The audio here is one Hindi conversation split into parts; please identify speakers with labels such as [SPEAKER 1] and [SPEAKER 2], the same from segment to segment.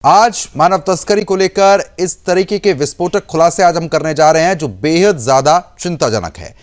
[SPEAKER 1] आज मानव तस्करी को लेकर इस तरीके के विस्फोटक खुलासे आज हम करने जा रहे हैं जो बेहद ज्यादा चिंताजनक है।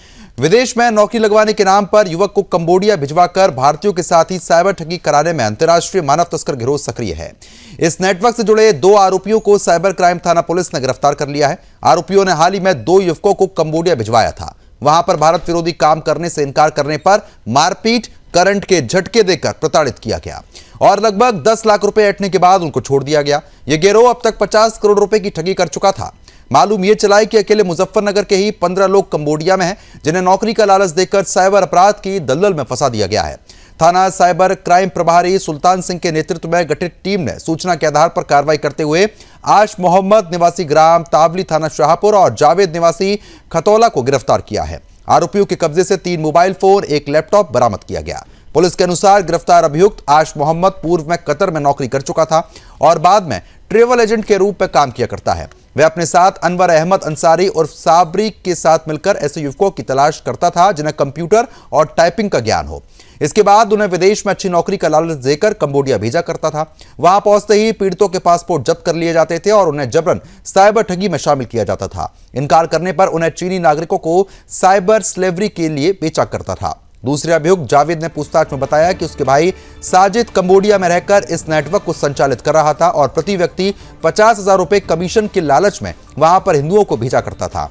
[SPEAKER 1] विदेश में नौकरी लगवाने के नाम पर युवक को कंबोडिया भिजवाकर भारतीयों के साथ ही साइबर ठगी कराने में अंतर्राष्ट्रीय मानव तस्कर गिरोह सक्रिय है। इस नेटवर्क से जुड़े 2 आरोपियों को साइबर क्राइम थाना पुलिस ने गिरफ्तार कर लिया है। आरोपियों ने हाल ही में 2 युवकों को कंबोडिया भिजवाया था। वहां पर भारत विरोधी काम करने से इनकार करने पर मारपीट, करंट के झटके देकर प्रताड़ित किया गया और लगभग 10 लाख रुपए ऐंठने के बाद उनको छोड़ दिया गया। यह गिरोह अब तक 50 करोड़ रुपए की ठगी कर चुका था। मालूम यह चला है कि अकेले मुजफ्फरनगर के ही 15 लोग कंबोडिया में हैं, जिन्हें नौकरी का लालच देकर साइबर अपराध की दलदल में फंसा दिया गया है। थाना साइबर क्राइम प्रभारी सुल्तान सिंह के नेतृत्व में गठित टीम ने सूचना के आधार पर कार्रवाई करते हुए आश मोहम्मद निवासी ग्राम तावली थाना शाहपुर और जावेद निवासी खतौला को गिरफ्तार किया है। आरोपियों के कब्जे से 3 मोबाइल फोन, 1 लैपटॉप बरामद किया गया। पुलिस के अनुसार गिरफ्तार अभियुक्त आश मोहम्मद पूर्व में कतर में नौकरी कर चुका था और बाद में ट्रैवल एजेंट के रूप में काम किया करता है। वह अपने साथ अनवर अहमद अंसारी और साबरी के साथ मिलकर ऐसे युवकों की तलाश करता था जिन्हें कंप्यूटर और टाइपिंग का ज्ञान हो। इसके बाद उन्हें विदेश में अच्छी नौकरी का लालच देकर कंबोडिया भेजा करता था। वहां पहुंचते ही पीड़ितों के पासपोर्ट जब्त कर लिए जाते थे और उन्हें जबरन साइबर ठगी में शामिल किया जाता था। इनकार करने पर उन्हें चीनी नागरिकों को साइबर स्लेवरी के लिए बेचा करता था। दूसरे अभियुक्त जावेद ने पूछताछ में बताया कि उसके भाई साजिद कंबोडिया में रहकर इस नेटवर्क को संचालित कर रहा था और प्रति व्यक्ति 50,000 रुपए कमीशन के लालच में वहां पर हिंदुओं को भेजा करता था।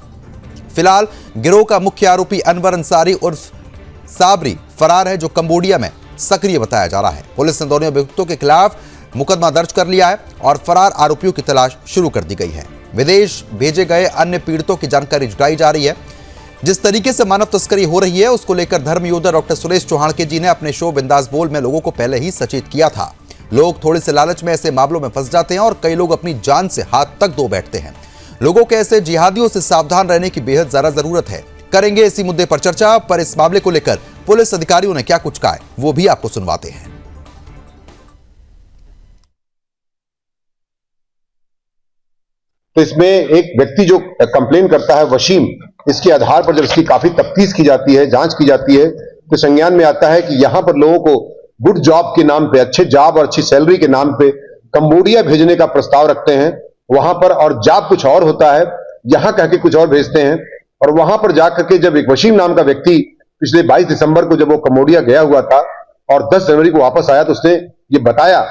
[SPEAKER 1] फिलहाल गिरोह का मुख्य आरोपी अनवर अंसारी उर्फ साबरी फरार है, जो कंबोडिया में सक्रिय बताया जा रहा है। पुलिस ने दोनों अभियुक्तों के खिलाफ मुकदमा दर्ज कर लिया है और फरार आरोपियों की तलाश शुरू कर दी गई है। विदेश भेजे गए अन्य पीड़ितों की जानकारी जुटाई जा रही है। जिस तरीके से मानव तस्करी हो रही है उसको लेकर धर्म योद्धा डॉक्टर सुरेश चौहान जी ने अपने शो बिंदास बोल में लोगों को पहले ही सचेत किया था। लोग थोड़े से लालच में ऐसे मामलों में फंस जाते हैं और कई लोग अपनी जान से हाथ तक धो बैठते हैं। लोगों के ऐसे जिहादियों से सावधान रहने की बेहद ज्यादा जरूरत है। करेंगे इसी मुद्दे पर चर्चा। पर इस मामले को लेकर पुलिस अधिकारियों ने क्या कुछ कहा है वो भी आपको सुनवाते हैं।
[SPEAKER 2] तो इसमें एक व्यक्ति जो कंप्लेन करता है वशीम, इसके आधार पर जब इसकी काफी तफ्तीश की जाती है, जांच की जाती है, तो संज्ञान में आता है कि यहां पर लोगों को गुड जॉब के नाम पे, अच्छे जॉब और अच्छी सैलरी के नाम पे कंबोडिया भेजने का प्रस्ताव रखते हैं वहां पर, और जॉब कुछ और होता है, यहां कह के कुछ और भेजते हैं। और वहां पर जाकर के जब एक वशीम नाम का व्यक्ति पिछले 22 दिसंबर को जब वो कंबोडिया गया हुआ था और 10 जनवरी को वापस आया, तो उसने ये बताया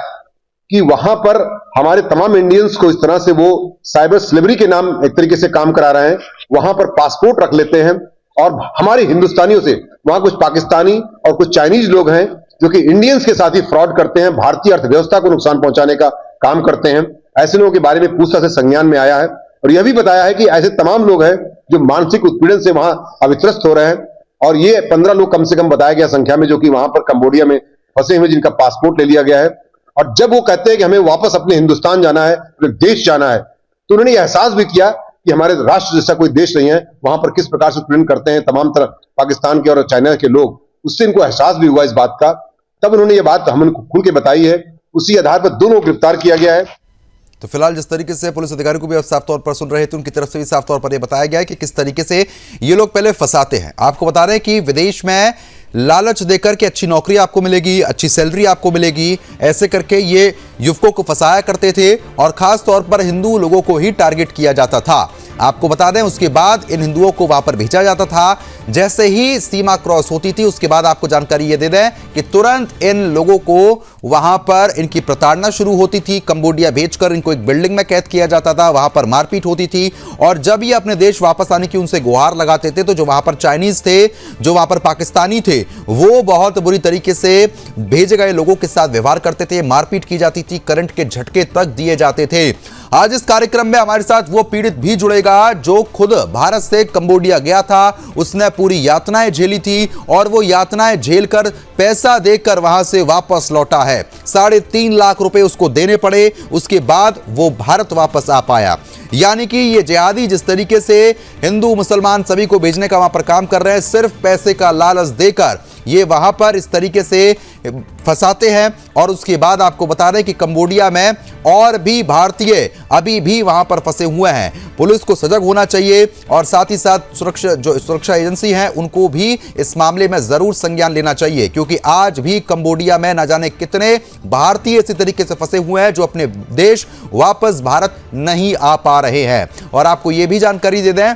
[SPEAKER 2] कि वहां पर हमारे तमाम इंडियंस को इस तरह से वो साइबर स्लेवरी के नाम एक तरीके से काम करा रहे हैं। वहां पर पासपोर्ट रख लेते हैं और हमारे हिंदुस्तानियों से वहां कुछ पाकिस्तानी और कुछ चाइनीज लोग हैं जो कि इंडियंस के साथ ही फ्रॉड करते हैं, भारतीय अर्थव्यवस्था को नुकसान पहुंचाने का काम करते हैं। ऐसे लोगों के बारे में पूछताछ से संज्ञान में आया है और यह भी बताया है कि ऐसे तमाम लोग हैं जो मानसिक उत्पीड़न से वहां अवित्रस्त हो रहे हैं। और ये 15 लोग कम से कम बताया गया संख्या में, जो कि वहां पर कंबोडिया में फंसे हुए, जिनका पासपोर्ट ले लिया गया है। और जब वो कहते हैं कि हमें वापस अपने हिंदुस्तान जाना है, अपने देश जाना है, तो उन्होंने ये एहसास भी किया कि हमारे राष्ट्र जैसा कोई देश नहीं है, वहां पर किस प्रकार से उत्पीड़न करते हैं तमाम तरह पाकिस्तान के और चाइना के लोग। उससे इनको एहसास भी हुआ इस बात का। तब उन्होंने ये बात हमें खुल के बताई है। उसी आधार पर दोनों को गिरफ्तार किया गया है।
[SPEAKER 1] तो फिलहाल जिस तरीके से पुलिस अधिकारी को भी अब साफ तौर पर सुन रहे थे, उनकी तरफ से भी साफ तौर पर यह बताया गया है कि किस तरीके से ये लोग पहले फंसाते हैं। आपको बता रहे हैं कि विदेश में लालच देकर के अच्छी नौकरी आपको मिलेगी, अच्छी सैलरी आपको मिलेगी, ऐसे करके ये युवकों को फंसाया करते थे और खास तौर पर हिंदू लोगों को ही टारगेट किया जाता था। आपको बता दें उसके बाद इन हिंदुओं को वहां पर भेजा जाता था। जैसे ही सीमा क्रॉस होती थी उसके बाद आपको जानकारी ये दे दें कि तुरंत इन लोगों को वहां पर इनकी प्रताड़ना शुरू होती थी। कंबोडिया भेजकर इनको एक बिल्डिंग में कैद किया जाता था, वहां पर मारपीट होती थी और जब ये अपने देश वापस आने की उनसे गुहार लगाते थे तो जो वहां पर चाइनीज थे, जो वहां पर पाकिस्तानी थे, वो बहुत बुरी तरीके से भेजे गए लोगों के साथ व्यवहार करते थे, मारपीट की जाती थी, करंट के झटके तक दिए जाते थे। आज इस कार्यक्रम में हमारे साथ वो पीड़ित भी जुड़ेगा जो खुद भारत से कंबोडिया गया था। उसने पूरी यातनाएं झेली थी और वो यातनाएं झेलकर पैसा देकर वहां से वापस लौटा है। 3.5 लाख रुपए उसको देने पड़े, उसके बाद वो भारत वापस आ पाया। यानी कि ये जिहादी जिस तरीके से हिंदू मुसलमान सभी को भेजने का वहां पर काम कर रहे हैं, सिर्फ पैसे का लालच देकर ये वहां पर इस तरीके से फंसाते हैं। और उसके बाद आपको बता दें कि कंबोडिया में और भी भारतीय अभी भी वहां पर फंसे हुए हैं। पुलिस को सजग होना चाहिए और साथ ही साथ सुरक्षा एजेंसी हैं उनको भी इस मामले में जरूर संज्ञान लेना चाहिए, क्योंकि आज भी कंबोडिया में न जाने कितने भारतीय इसी तरीके से फंसे हुए हैं जो अपने देश वापस भारत नहीं आ पा रहे हैं। और आपको यह भी जानकारी दे दें,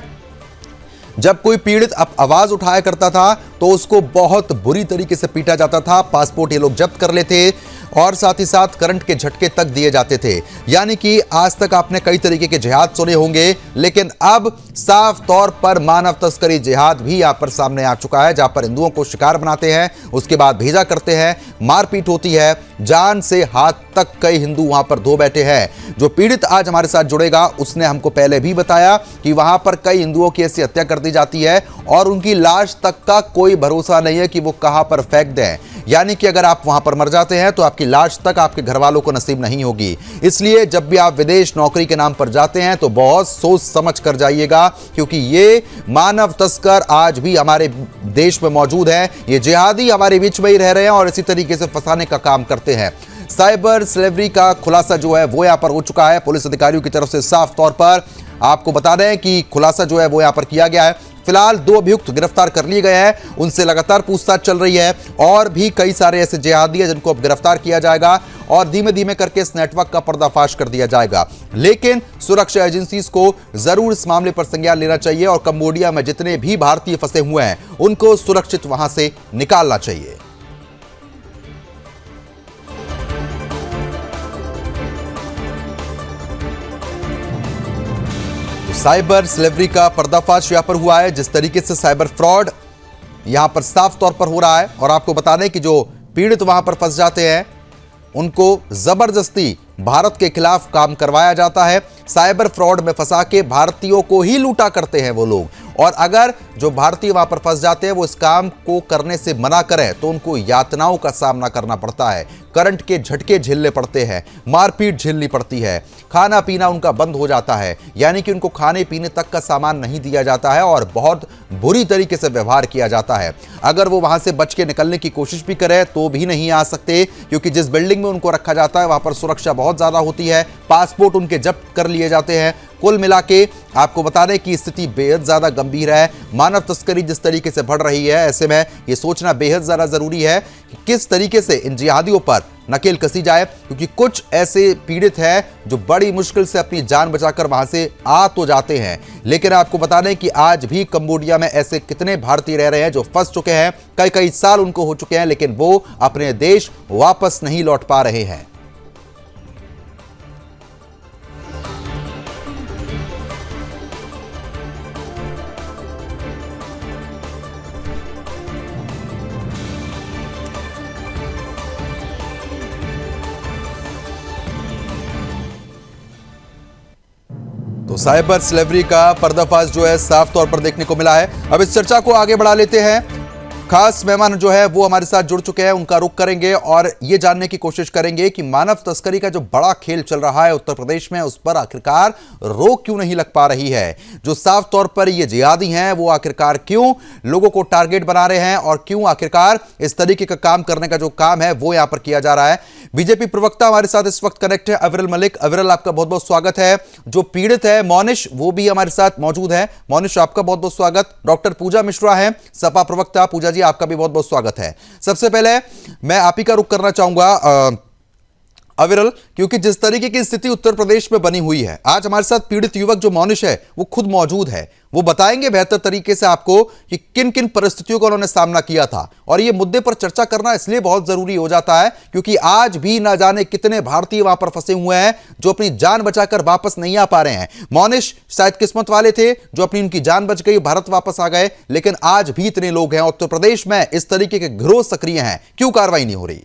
[SPEAKER 1] जब कोई पीड़ित आवाज उठाया करता था तो उसको बहुत बुरी तरीके से पीटा जाता था, पासपोर्ट ये लोग जब्त कर लेते और साथ ही साथ करंट के झटके तक दिए जाते थे। यानी कि आज तक आपने कई तरीके के जिहाद सुने होंगे, लेकिन अब साफ तौर पर मानव तस्करी जिहाद भी यहां पर सामने आ चुका है, जहां पर हिंदुओं को शिकार बनाते हैं, उसके बाद भेजा करते हैं, मारपीट होती है, जान से हाथ तक कई हिंदू वहां पर धो बैठे हैं। जो पीड़ित आज हमारे साथ जुड़ेगा उसने हमको पहले भी बताया कि वहां पर कई हिंदुओं की ऐसी हत्या कर दी जाती है और उनकी लाश तक का कोई भरोसा नहीं है कि वो कहां पर फेंक दें। यानी कि अगर आप वहां पर मर जाते हैं तो आपकी लाश तक आपके घर वालों को नसीब नहीं होगी। इसलिए जब भी आप विदेश नौकरी के नाम पर जाते हैं तो बहुत सोच समझ कर जाइएगा, क्योंकि ये मानव तस्कर आज भी हमारे देश में मौजूद हैं। ये जिहादी हमारे बीच में ही रह रहे हैं और इसी तरीके से फंसाने का काम करते हैं। साइबर स्लेवरी का खुलासा जो है वो यहां पर हो चुका है। पुलिस अधिकारियों की तरफ से साफ तौर पर आपको बता दें कि खुलासा जो है वो यहां पर किया गया है। फिलहाल 2 अभियुक्त गिरफ्तार कर लिए गए हैं, उनसे लगातार पूछताछ चल रही है और भी कई सारे ऐसे जिहादी हैं जिनको अब गिरफ्तार किया जाएगा और धीमे धीमे करके इस नेटवर्क का पर्दाफाश कर दिया जाएगा। लेकिन सुरक्षा एजेंसीज को जरूर इस मामले पर संज्ञान लेना चाहिए और कंबोडिया में जितने भी भारतीय फंसे हुए हैं उनको सुरक्षित वहां से निकालना चाहिए। साइबर स्लेवरी का पर्दाफाश यहां पर हुआ है, जिस तरीके से साइबर फ्रॉड यहां पर साफ तौर पर हो रहा है। और आपको बता दें कि जो पीड़ित वहां पर फंस जाते हैं उनको जबरदस्ती भारत के खिलाफ काम करवाया जाता है। साइबर फ्रॉड में फंसा के भारतीयों को ही लूटा करते हैं वो लोग। और अगर जो भारतीय वहां पर फंस जाते हैं वो इस काम को करने से मना करें तो उनको यातनाओं का सामना करना पड़ता है, करंट के झटके झेलने पड़ते हैं, मारपीट झेलनी पड़ती है, खाना पीना उनका बंद हो जाता है, यानी कि उनको खाने पीने तक का सामान नहीं दिया जाता है और बहुत बुरी तरीके से व्यवहार किया जाता है। अगर वो वहां से बच के निकलने की कोशिश भी करें तो भी नहीं आ सकते, क्योंकि जिस बिल्डिंग में उनको रखा जाता है वहां पर सुरक्षा बहुत ज्यादा होती है, पासपोर्ट उनके जब्त कर लिए जाते हैं। कुल मिला के आपको बता दें कि स्थिति बेहद ज्यादा गंभीर है। मानव तस्करी जिस तरीके से बढ़ रही है, ऐसे में ये सोचना बेहद ज्यादा जरूरी है कि किस तरीके से इन जिहादियों पर नकेल कसी जाए, क्योंकि कुछ ऐसे पीड़ित हैं जो बड़ी मुश्किल से अपनी जान बचाकर वहां से आ तो जाते हैं। लेकिन आपको बता दें कि आज भी कंबोडिया में ऐसे कितने भारतीय रह रहे हैं जो फंस चुके हैं, कई कई साल उनको हो चुके हैं, लेकिन वो अपने देश वापस नहीं लौट पा रहे हैं। तो साइबर स्लेवरी का पर्दाफाश जो है साफ तौर पर देखने को मिला है। अब इस चर्चा को आगे बढ़ा लेते हैं। खास मेहमान जो है वो हमारे साथ जुड़ चुके हैं, उनका रुख करेंगे और ये जानने की कोशिश करेंगे कि मानव तस्करी का जो बड़ा खेल चल रहा है उत्तर प्रदेश में, उस पर आखिरकार रोक क्यों नहीं लग पा रही है। जो साफ तौर पर ये जिहादी हैं वो आखिरकार क्यों लोगों को टारगेट बना रहे हैं और क्यों आखिरकार इस तरीके का काम करने का जो काम है वो यहां पर किया जा रहा है। बीजेपी प्रवक्ता हमारे साथ इस वक्त कनेक्ट है अविरल मलिक। अविरल, आपका बहुत बहुत स्वागत है। जो पीड़ित है मोनिश, वो भी हमारे साथ मौजूद है। मोनिश, आपका बहुत बहुत स्वागत। डॉक्टर पूजा मिश्रा है, सपा प्रवक्ता। पूजा जी, आपका भी बहुत बहुत स्वागत है। सबसे पहले मैं आप ही का रुख करना चाहूंगा अविरल, क्योंकि जिस तरीके की स्थिति उत्तर प्रदेश में बनी हुई है, आज हमारे साथ पीड़ित युवक जो मोनिश है वो खुद मौजूद है। वो बताएंगे बेहतर तरीके से आपको कि किन किन परिस्थितियों का उन्होंने सामना किया था। और ये मुद्दे पर चर्चा करना इसलिए बहुत जरूरी हो जाता है क्योंकि आज भी ना जाने कितने भारतीय वहां पर फंसे हुए हैं जो अपनी जान बचाकर वापस नहीं आ पा रहे हैं। मोनिश शायद किस्मत वाले थे जो अपनी उनकी जान बच गई, भारत वापस आ गए, लेकिन आज भी इतने लोग हैं उत्तर प्रदेश में इस तरीके के गिरोह सक्रिय हैं। क्यों कार्रवाई नहीं हो रही?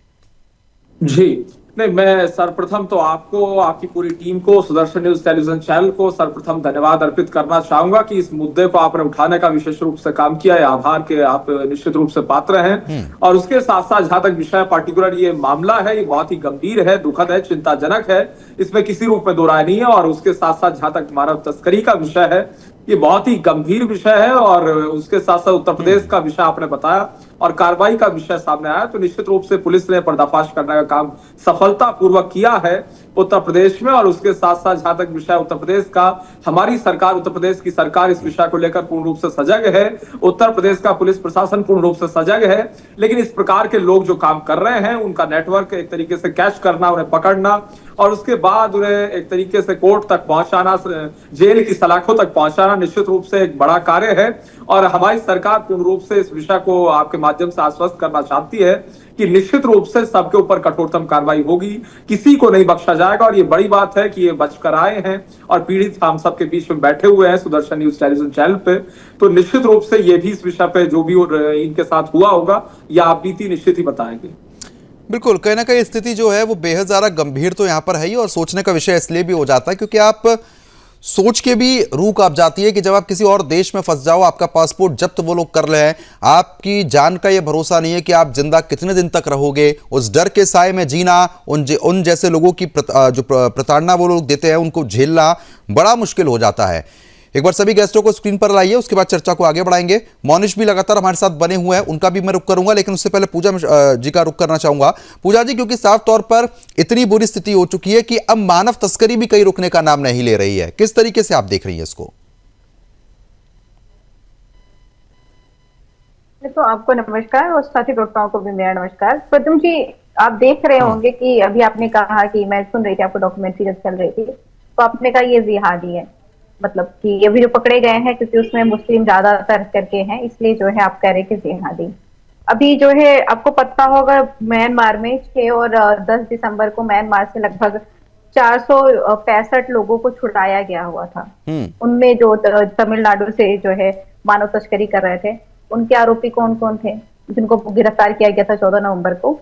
[SPEAKER 3] जी नहीं, मैं सर्वप्रथम तो आपको, आपकी पूरी टीम को, सुदर्शन न्यूज टेलीविजन चैनल को सर्वप्रथम धन्यवाद अर्पित करना चाहूंगा कि इस मुद्दे को आपने उठाने का विशेष रूप से काम किया है। आभार के आप निश्चित रूप से पात्र हैं। और उसके साथ साथ जहां तक विषय पार्टिकुलर ये मामला है, ये बहुत ही गंभीर है, दुखद है, चिंताजनक है, इसमें किसी रूप में दो राय नहीं है। और उसके साथ साथ जहां तक मानव तस्करी का विषय है, ये बहुत ही गंभीर विषय है। और उसके साथ साथ उत्तर प्रदेश का विषय आपने बताया, और कार्रवाई का विषय सामने आया, तो निश्चित रूप से पुलिस ने पर्दाफाश करने का काम सफलतापूर्वक किया है उत्तर प्रदेश में। और उसके साथ साथ जहां तक विषय उत्तर प्रदेश का, हमारी सरकार, उत्तर प्रदेश की सरकार इस विषय को लेकर पूर्ण रूप से सजग है, उत्तर प्रदेश का पुलिस प्रशासन पूर्ण रूप से सजग है। लेकिन इस प्रकार के लोग जो काम कर रहे हैं, उनका नेटवर्क एक तरीके से कैच करना, उन्हें पकड़ना और उसके बाद उन्हें एक तरीके से कोर्ट तक पहुंचाना, जेल की सलाखों तक पहुंचाना निश्चित रूप से एक बड़ा कार्य है। और हमारी सरकार पूर्ण रूप से इस विषय को आपके माध्यम से आश्वस्त करना चाहती है कि निश्चित रूप से सबके ऊपर कठोरतम कार्रवाई होगी, किसी को नहीं बख्शा जाएगा। और ये बड़ी बात है कि ये बचकर आए हैं और पीड़ित हम सबके बीच में बैठे हुए हैं सुदर्शन न्यूज टेलीविजन चैनल पे। तो निश्चित रूप से ये भी इस विषय पे जो भी इनके साथ हुआ होगा या आप बीती निश्चित ही बताएंगे।
[SPEAKER 1] बिल्कुल, कहीं ना कहीं स्थिति जो है वो बेहद ज़्यादा गंभीर तो यहाँ पर है ही, और सोचने का विषय इसलिए भी हो जाता है क्योंकि आप सोच के भी रूह कांप जाती है कि जब आप किसी और देश में फंस जाओ, आपका पासपोर्ट जब्त वो लोग कर रहे हैं, आपकी जान का ये भरोसा नहीं है कि आप जिंदा कितने दिन तक रहोगे, उस डर के साए में जीना, उन जैसे लोगों की जो प्रताड़ना वो लोग देते हैं उनको झेलना बड़ा मुश्किल हो जाता है। एक बार सभी गेस्टों को स्क्रीन पर लाइए, उसके बाद चर्चा को आगे बढ़ाएंगे। मोनिश भी लगातार हमारे साथ बने हुए हैं, उनका भी मैं रुख करूंगा, लेकिन उससे पहले पूजा जी का रुख करना चाहूंगा। पूजा जी, क्योंकि साफ तौर पर इतनी बुरी स्थिति हो चुकी है कि अब मानव तस्करी भी कहीं रुकने का नाम नहीं ले रही है, किस तरीके से आप देख रही है इसको?
[SPEAKER 4] तो आपको नमस्कार और साथी श्रोताओं को भी मेरा नमस्कार। प्रथम जी, आप देख रहे होंगे कि अभी आपने कहा कि मैं सुन रही थी, आपको डॉक्यूमेंट्री जब चल रही थी तो आपने कहा ये जिहादी है, मतलब कि ये भी जो पकड़े गए हैं क्योंकि उसमें मुस्लिम ज्यादातर करके हैं, इसलिए जो है आप कह रहे कि जिहादी। अभी जो है आपको पता होगा म्यांमार में 6 और 10 दिसंबर को म्यांमार से लगभग 465 लोगों को छुड़ाया गया हुआ था। उनमें जो तमिलनाडु से जो है मानव तस्करी कर रहे थे, उनके आरोपी कौन कौन थे जिनको गिरफ्तार किया गया था 14 नवंबर को?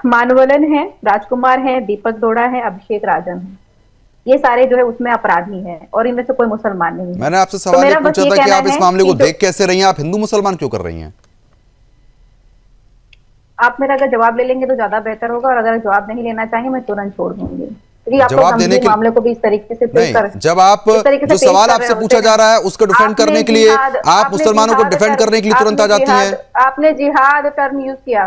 [SPEAKER 4] मानवलन है, राजकुमार है, दीपक दोड़ा है, अभिषेक राजन है। ये सारे जो है उसमें अपराधी हैं और इनमें से कोई मुसलमान नहीं है।
[SPEAKER 1] मैंने आपसे सवाल ये पूछा था कि आप इस मामले को देख कैसे रही हैं, आप हिंदू मुसलमान क्यों कर रही हैं?
[SPEAKER 4] आप मेरा अगर जवाब ले लेंगे तो ज्यादा बेहतर होगा, और अगर जवाब नहीं लेना चाहेंगे मैं तुरंत छोड़ दूंगी।
[SPEAKER 1] जवाब देने के
[SPEAKER 4] मामले को भी इस तरीके से पेश कर,
[SPEAKER 1] जब आप जो सवाल आपसे पूछा जा रहा है उसको डिफेंड करने के लिए, आप मुसलमानों को डिफेंड करने के लिए तुरंत आ जाती हैं।
[SPEAKER 4] आपने जिहाद टर्म यूज किया,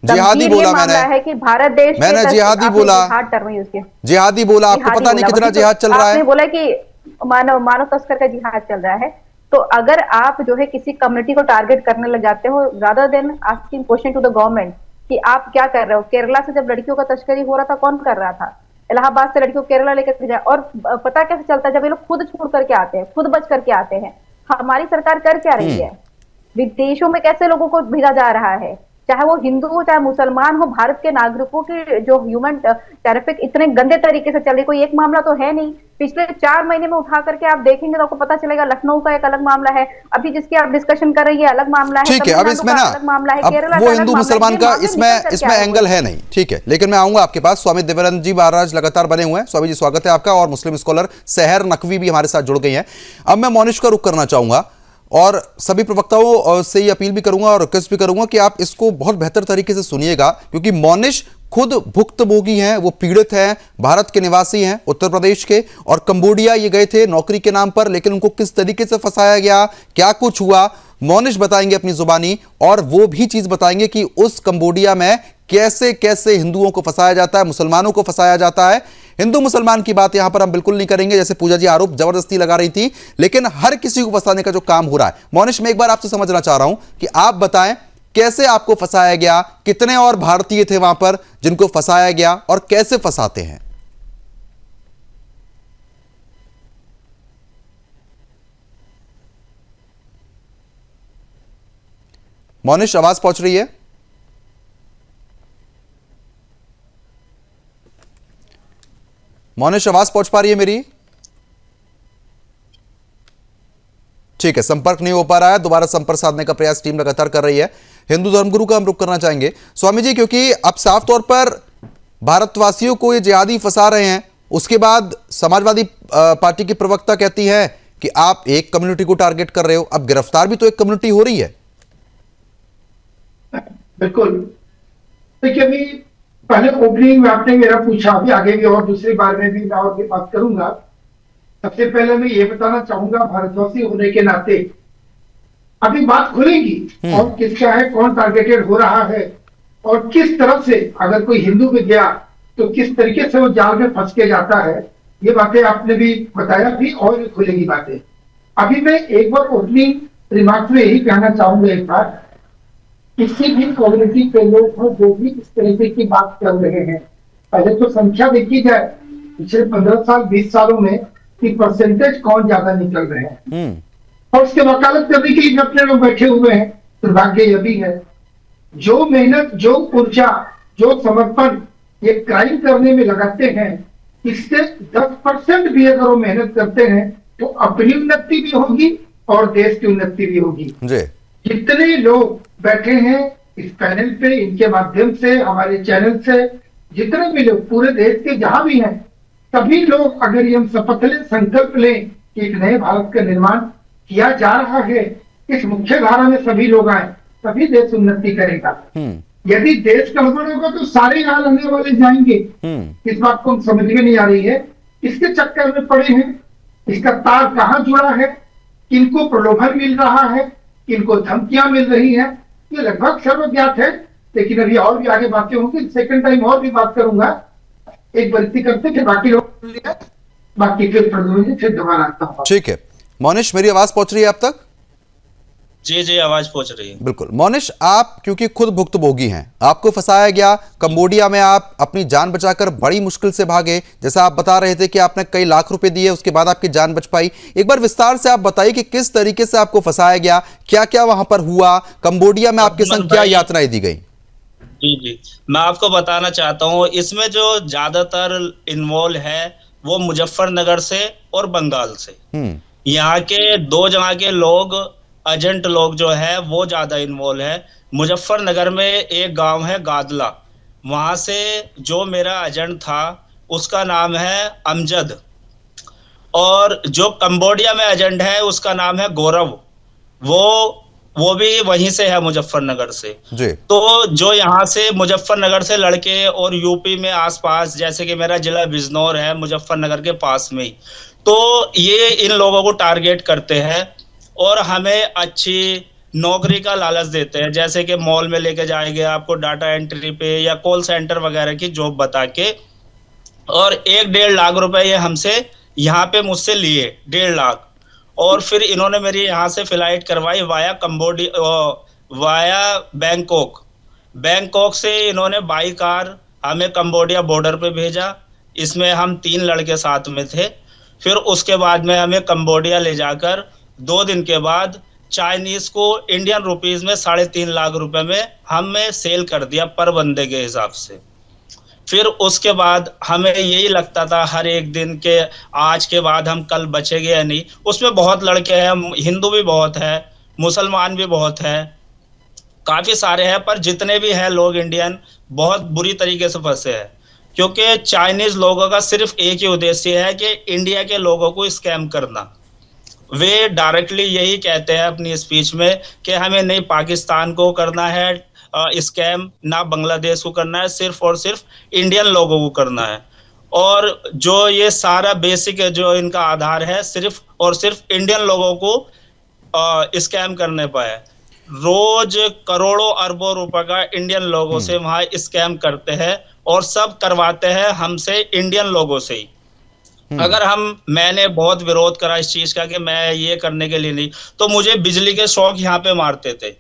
[SPEAKER 1] जिहादी बोला मैंने,
[SPEAKER 4] है कि भारत देश,
[SPEAKER 1] मैंने जिहादी बोला,
[SPEAKER 4] टर्म यूज किया,
[SPEAKER 1] जिहादी बोला। आपको पता नहीं कितना जिहाद चल रहा है?
[SPEAKER 4] आपने बोला कि मानव तस्कर का जिहाद चल रहा है। तो अगर आप जो है किसी कम्युनिटी को टारगेट करने लग जाते हो, rather than asking question to the government कि आप क्या कर रहे हो। केरला से जब लड़कियों का तस्करी हो रहा था, कौन कर रहा था? इलाहाबाद से लड़कियों को केरला लेकर जाए, और पता कैसे चलता है? जब ये लोग खुद छोड़ करके आते हैं, खुद बच करके आते हैं। हमारी सरकार कर क्या रही है? विदेशों में कैसे लोगों को भेजा जा रहा है, चाहे वो हिंदू हो चाहे मुसलमान हो। भारत के नागरिकों की जो ह्यूमन ट्रैफिक इतने गंदे तरीके से चल रही, कोई एक मामला तो है नहीं। पिछले 4 महीने में उठा करके आप देखेंगे तो आपको पता चलेगा। लखनऊ का एक अलग मामला है, अभी जिसकी आप डिस्कशन कर रही है अलग मामला है,
[SPEAKER 1] ठीक है। अब इसमें ना
[SPEAKER 4] अलग मामला है, केरला
[SPEAKER 1] वो हिंदू मुसलमान का इसमें एंगल है नहीं, ठीक है। लेकिन मैं आऊंगा आपके पास। स्वामी देवानंद जी महाराज लगातार बने हुए हैं। स्वामी जी, स्वागत है आपका। और मुस्लिम स्कॉलर सहर नकवी भी हमारे साथ जुड़ गई हैं। अब मैं मोनिश का रुख करना चाहूंगा और सभी प्रवक्ताओं से ये अपील भी करूंगा और रिक्वेस्ट भी करूंगा कि आप इसको बहुत बेहतर तरीके से सुनिएगा, क्योंकि मोनिश खुद भुक्तभोगी हैं, वो पीड़ित हैं, भारत के निवासी हैं, उत्तर प्रदेश के, और कंबोडिया ये गए थे नौकरी के नाम पर, लेकिन उनको किस तरीके से फंसाया गया, क्या कुछ हुआ, मोनिश बताएंगे अपनी जुबानी। और वो भी चीज बताएंगे कि उस कंबोडिया में कैसे कैसे हिंदुओं को फंसाया जाता है, मुसलमानों को फंसाया जाता है। हिंदू मुसलमान की बात यहां पर हम बिल्कुल नहीं करेंगे, जैसे पूजा जी आरोप जबरदस्ती लगा रही थी, लेकिन हर किसी को फंसाने का जो काम हो रहा है। मोनिश, मैं एक बार आपसे समझना चाह रहा हूं कि आप बताएं कैसे आपको फंसाया गया, कितने और भारतीय थे वहां पर जिनको फंसाया गया, और कैसे फंसाते हैं? मोनिश, आवाज पहुंच रही है? मोनिश, आवाज पहुंच पा रही है मेरी? ठीक है, संपर्क नहीं हो पा रहा है। दोबारा संपर्क साधने का प्रयास टीम लगातार कर रही है। हिंदू धर्मगुरु का हम रुख करना चाहेंगे स्वामी जी, क्योंकि अब साफ तौर पर भारतवासियों को ये जिहादी फंसा रहे हैं। उसके बाद समाजवादी पार्टी की प्रवक्ता कहती है कि आप एक कम्युनिटी को टारगेट कर रहे हो, अब गिरफ्तार भी तो एक कम्युनिटी हो रही है।
[SPEAKER 5] बिल्कुल। देखिए, अभी पहले ओपनिंग में आपने मेरा पूछा, अभी आगे भी और दूसरी बार में भी मैं और भी बात करूंगा। सबसे पहले मैं ये बताना चाहूंगा, भारतवासी होने के नाते अभी बात खुलेगी और किसका है, कौन टारगेटेड हो रहा है और किस तरफ से अगर कोई हिंदू भी गया तो किस तरीके से वो जाल में फंस के जाता है, ये बातें आपने भी बताया भी और भी खुलेगी बातें। अभी मैं एक बार ओपनिंग रिमार्क्स में यही कहना चाहूंगा, एक बार किसी भी कम्युनिटी के लोग हो जो भी इस तरीके की बात कर रहे हैं, पहले तो संख्या देखी जाए पिछले 15 साल 20 सालों में कि परसेंटेज कौन ज्यादा निकल रहे हैं और उसके वकालत करने के लिए अपने लोग बैठे हुए हैं। दुर्भाग्य यह भी है, जो मेहनत, जो ऊर्जा, जो समर्पण ये क्राइम करने में लगाते हैं, इससे 10% भी अगर वो मेहनत करते हैं तो अपनी उन्नति भी होगी और देश की उन्नति भी होगी। जितने लोग बैठे हैं इस पैनल पे, इनके माध्यम से, हमारे चैनल से, जितने भी लोग पूरे देश के जहां भी हैं, सभी लोग अगर ये हम शपथ लें, संकल्प लें कि एक नए भारत का निर्माण किया जा रहा है, इस मुख्य धारा में सभी लोग आए, तभी देश उन्नति करेगा। यदि देश गड़बड़ होगा तो सारे यहाँ रहने वाले जाएंगे। इस बात को समझ में नहीं आ रही है, इसके चक्कर में पड़े हैं। इसका तार कहाँ जुड़ा है, किनको प्रलोभन मिल रहा है, किनको धमकियां मिल रही है, ये लगभग सर्वज्ञात है। लेकिन अभी और भी आगे बातें होंगी, सेकंड टाइम और भी बात करूंगा। एक बल्कि करते फिर बाकी लोग, बाकी फिर दोबारा आता हूँ।
[SPEAKER 1] ठीक है मोनिश, मेरी आवाज पहुंच रही है आप तक?
[SPEAKER 6] जी जी, आवाज पहुंच रही है।
[SPEAKER 1] बिल्कुल मोनिश, आप क्योंकि खुद भुक्तभोगी हैं, आपको फंसाया गया कंबोडिया में, आप अपनी जान बचाकर बड़ी मुश्किल से भागे। जैसा आप बता रहे थे कि आपने कई लाख रुपए दिए, उसके बाद आपकी जान बच पाई। एक बार विस्तार से आप बताइए कि किस तरीके से आपको फंसाया गया, क्या क्या वहां पर हुआ, कंबोडिया में आपके संग क्या यातनाएं दी गई?
[SPEAKER 6] जी जी, मैं आपको बताना चाहता हूँ, इसमें जो ज्यादातर इन्वॉल्व है वो मुजफ्फरनगर से और बंगाल से। यहाँ के 2 जगह के लोग, एजेंट लोग जो है वो ज्यादा इन्वॉल्व है। मुजफ्फरनगर में एक गांव है गादला, वहां से जो मेरा एजेंट था उसका नाम है अमजद, और जो कंबोडिया में एजेंट है उसका नाम है गौरव, वो भी वहीं से है, मुजफ्फरनगर से जी। तो जो यहाँ से मुजफ्फरनगर से लड़के और यूपी में आसपास, जैसे कि मेरा जिला बिजनौर है मुजफ्फरनगर के पास में ही, तो ये इन लोगों को टारगेट करते हैं और हमें अच्छी नौकरी का लालच देते हैं, जैसे कि मॉल में लेके जाएंगे आपको डाटा एंट्री पे या कॉल सेंटर वगैरह की जॉब बता के, और 1-1.5 लाख रुपए ये हमसे यहाँ पे मुझसे लिए, 1.5 लाख। और फिर इन्होंने मेरी यहाँ से फ्लाइट करवाई वाया बैंकॉक से इन्होंने बाई कार हमें कंबोडिया बॉर्डर पे भेजा। इसमें हम 3 लड़के साथ में थे। फिर उसके बाद में हमें कंबोडिया ले जाकर 2 दिन के बाद चाइनीज को इंडियन रुपीज में 3.5 लाख रुपए में हमें सेल कर दिया पर बंदे के हिसाब से। फिर उसके बाद हमें यही लगता था हर एक दिन के आज के बाद हम कल बचेंगे या नहीं। उसमें बहुत लड़के हैं, हिंदू भी बहुत है, मुसलमान भी बहुत है, काफी सारे हैं, पर जितने भी हैं लोग इंडियन बहुत बुरी तरीके से फंसे हैं, क्योंकि चाइनीज लोगों का सिर्फ एक ही उद्देश्य है कि इंडिया के लोगों को स्कैम करना। वे डायरेक्टली यही कहते हैं अपनी स्पीच में कि हमें नहीं पाकिस्तान को करना है स्कैम, ना बांग्लादेश को करना है, सिर्फ और सिर्फ इंडियन लोगों को करना है। और जो ये सारा बेसिक है, जो इनका आधार है, सिर्फ और सिर्फ इंडियन लोगों को स्कैम करने पाए। रोज करोड़ों अरबों रुपए का इंडियन लोगों से वहां स्कैम करते हैं और सब करवाते हैं हमसे इंडियन लोगों से ही। अगर मैंने बहुत विरोध करा इस चीज का कि मैं ये करने के लिए नहीं, तो मुझे बिजली के शॉक यहाँ पे मारते थे,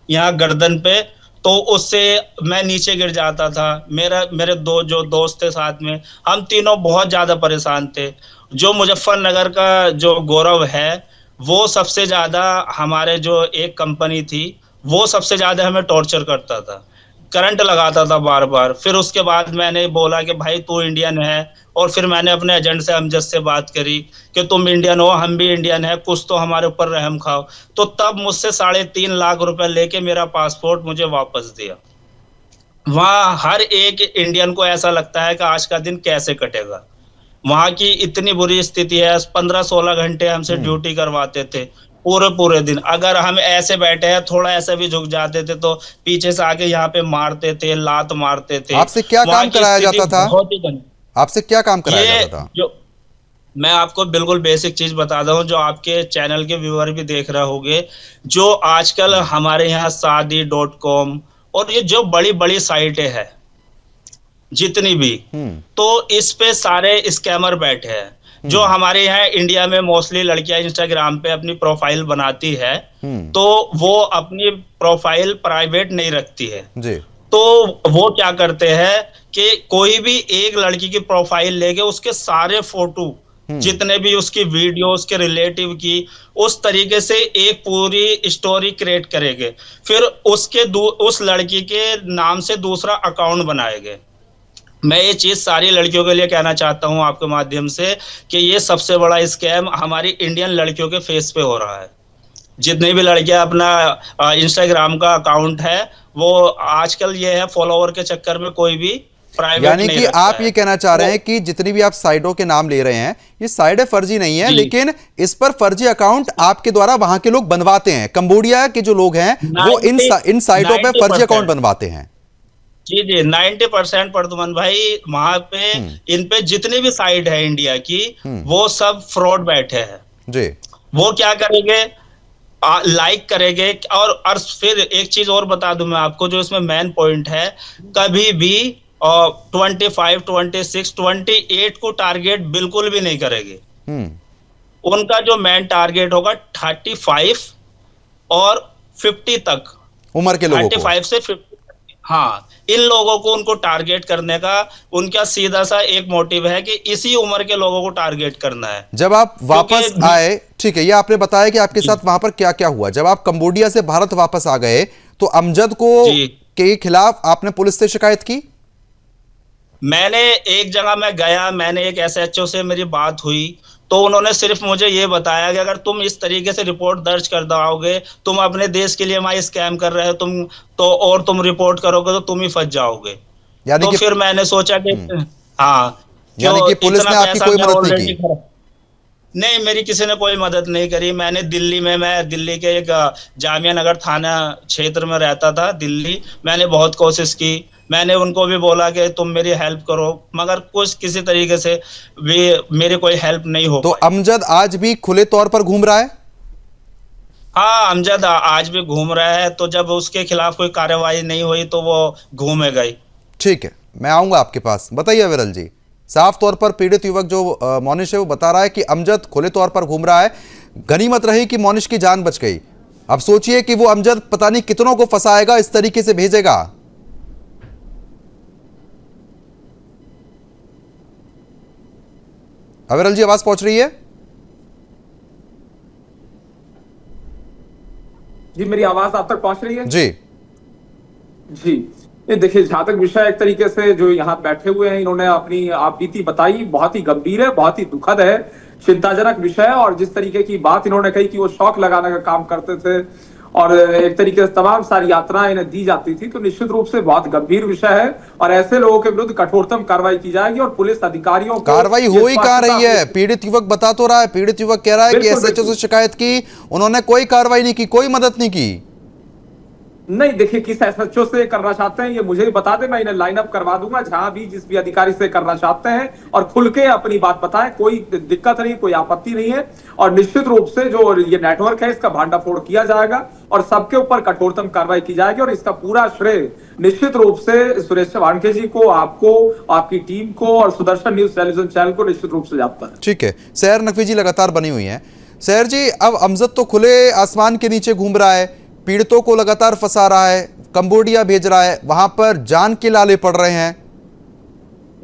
[SPEAKER 6] यहाँ गर्दन पे, तो उससे मैं नीचे गिर जाता था। मेरे जो दोस्त थे साथ में, हम तीनों बहुत ज्यादा परेशान थे। जो मुजफ्फरनगर का जो गौरव है वो सबसे ज्यादा, हमारे जो एक कंपनी थी वो सबसे ज्यादा हमें टॉर्चर करता था, करंट लगाता था बार बार। फिर उसके बाद मैंने बोला कि भाई तू इंडियन है, और फिर मैंने अपने एजेंट से अमजद से बात करी कि तुम इंडियन हो, हम भी इंडियन है, कुछ तो हमारे ऊपर रहम खाओ। तो तब मुझसे 3.5 लाख रुपए लेके मेरा पासपोर्ट मुझे वापस दिया। वहाँ हर एक इंडियन को ऐसा लगता है कि आज का दिन कैसे कटेगा। वहाँ की इतनी बुरी स्थिति है, 15-16 घंटे हमसे ड्यूटी करवाते थे पूरे दिन। अगर हम ऐसे बैठे हैं, थोड़ा ऐसे भी झुक जाते थे तो पीछे से आके यहाँ पे मारते थे, लात मारते थे।
[SPEAKER 1] आपसे क्या काम कराया जाता था? आपसे क्या काम कराया जाता था?
[SPEAKER 6] मैं आपको बिल्कुल बेसिक चीज बताता हूँ जो आपके चैनल के व्यूअर भी देख रहे होंगे। जो आजकल हमारे यहाँ शादी.com और ये जो बड़ी बड़ी साइटें हैं जितनी भी, तो इस पे सारे स्कैमर बैठे हैं। जो हमारे यहाँ इंडिया में मोस्टली लड़कियां इंस्टाग्राम पे अपनी प्रोफाइल बनाती है, तो वो अपनी प्रोफाइल प्राइवेट नहीं रखती है
[SPEAKER 1] जी।
[SPEAKER 6] तो वो क्या करते हैं कि कोई भी एक लड़की की प्रोफाइल लेके उसके सारे फोटो जितने भी उसकी वीडियो उसके रिलेटिव की उस तरीके से एक पूरी स्टोरी क्रिएट करेंगे, फिर उस लड़की के नाम से दूसरा अकाउंट बनाएंगे। मैं ये चीज सारी लड़कियों के लिए कहना चाहता हूं आपके माध्यम से कि ये सबसे बड़ा स्कैम हमारी इंडियन लड़कियों के फेस पे हो रहा है। जितनी भी लड़कियां अपना इंस्टाग्राम का अकाउंट है वो आजकल ये है फॉलोवर के चक्कर में कोई भी प्राइवेट
[SPEAKER 1] यानी
[SPEAKER 6] नहीं
[SPEAKER 1] कि
[SPEAKER 6] रखता
[SPEAKER 1] आप
[SPEAKER 6] है।
[SPEAKER 1] ये कहना चाह रहे हैं कि जितनी भी आप साइटों के नाम ले रहे हैं ये साइटें फर्जी नहीं है,
[SPEAKER 6] जी।
[SPEAKER 1] लेकिन इस पर फर्जी अकाउंट आपके द्वारा वहां के लोग बनवाते हैं। कंबोडिया के जो लोग हैं वो इन साइटों पे फर्जी अकाउंट बनवाते हैं।
[SPEAKER 6] जी जी 90% प्रदुमन भाई वहां पे इन पे जितनी भी साइट है इंडिया की वो सब फ्रॉड बैठे हैं।
[SPEAKER 1] जी। वो
[SPEAKER 6] क्या करेंगे, लाइक करेंगे और फिर एक चीज और बता दूं मैं आपको जो इसमें मेन पॉइंट है, कभी भी 25, 26, 28 को टारगेट बिल्कुल भी नहीं करेंगे। उनका जो मेन टारगेट होगा 35 और 50 तक,
[SPEAKER 1] उम्र के लोगों
[SPEAKER 6] 35 से 50। हाँ, इन लोगों को उनको टारगेट करने का उनका सीधा सा एक मोटिव है कि इसी उम्र के लोगों को टारगेट करना है।
[SPEAKER 1] जब आप वापस आए, ठीक है, ये आपने बताया कि आपके साथ वहां पर क्या क्या हुआ। जब आप कंबोडिया से भारत वापस आ गए तो अमजद को के खिलाफ आपने पुलिस से शिकायत की?
[SPEAKER 6] मैंने एक जगह मैं गया, मैंने एक SHO से मेरी बात हुई तो उन्होंने सिर्फ मुझे ये बताया कि अगर तुम इस तरीके से रिपोर्ट दर्ज कर दोगे, तुम अपने देश के लिए वहां स्कैम कर रहे हो तुम रिपोर्ट करोगे तो तुम ही फंस जाओगे। तो फिर मैंने सोचा कि हाँ,
[SPEAKER 1] यानी कि पुलिस ने आपकी कोई मदद नहीं की?
[SPEAKER 6] नहीं, मेरी किसी ने कोई मदद नहीं करी। मैं दिल्ली के एक जामिया नगर थाना क्षेत्र में रहता था दिल्ली। मैंने बहुत कोशिश की, मैंने उनको भी बोला कि तुम मेरी हेल्प करो, मगर कुछ किसी तरीके से भी मेरी कोई हेल्प नहीं हो
[SPEAKER 1] तो अमजद आज भी खुले तौर पर घूम रहा है?
[SPEAKER 6] हाँ, अमजद आज भी घूम रहा है। तो जब उसके खिलाफ कोई कार्रवाई नहीं हुई तो वो घूमेगा ही।
[SPEAKER 1] ठीक है, मैं आऊंगा आपके पास। बताइए विरल जी, साफ तौर पर पीड़ित युवक जो मोनिश है वो बता रहा है कि अमजद खुले तौर पर घूम रहा है। गनीमत रही कि मोनिश की जान बच गई। अब सोचिए कि वो अमजद पता नहीं कितनों को फंसाएगा, इस तरीके से भेजेगा। विरल जी, आवाज पहुंच रही है?
[SPEAKER 3] जी, मेरी आवाज आप तक पहुंच रही है?
[SPEAKER 1] जी
[SPEAKER 3] जी, ये देखिए, जहां तक विषय एक तरीके से जो यहाँ बैठे हुए हैं इन्होंने अपनी आप बीती बताई, बहुत ही गंभीर है, बहुत ही दुखद है, चिंताजनक विषय है। और जिस तरीके की बात इन्होंने कही कि वो शौक लगाने का काम करते थे और एक तरीके से तमाम सारी यात्राएं इन्हें दी जाती थी, तो निश्चित रूप से बहुत गंभीर विषय है और ऐसे लोगों के विरुद्ध कठोरतम कार्रवाई की जाएगी। और पुलिस अधिकारियों को
[SPEAKER 1] कार्रवाई हो ही कहां रही है? पीड़ित युवक बता तो रहा है, पीड़ित युवक कह रहा है कि SHO से शिकायत की, उन्होंने कोई कार्रवाई नहीं की, कोई मदद नहीं की।
[SPEAKER 3] नहीं, देखिए, किस SHO से करना चाहते हैं ये मुझे ही बता दें, मैं इन्हें लाइन अप करवा दूंगा जहां भी जिस भी अधिकारी से करना चाहते हैं और खुल के अपनी बात बताएं, कोई दिक्कत नहीं, कोई आपत्ति नहीं है। और निश्चित रूप से जो ये नेटवर्क है इसका भांडाफोड़ किया जाएगा और सबके ऊपर कठोरतम कार्रवाई की जाएगी। और इसका पूरा श्रेय निश्चित रूप से सुरेश चव्हाणके जी को, आपको, आपकी टीम को और सुदर्शन न्यूज टेलीविजन चैनल को निश्चित रूप से जाता है।
[SPEAKER 1] ठीक है, सहर नकवी जी लगातार बनी हुई है। सहर जी, अब अमजद तो खुले आसमान के नीचे घूम रहा है, पीड़ितों को लगातार फंसा रहा है, कंबोडिया भेज रहा है, वहां पर जान के लाले पड़ रहे हैं।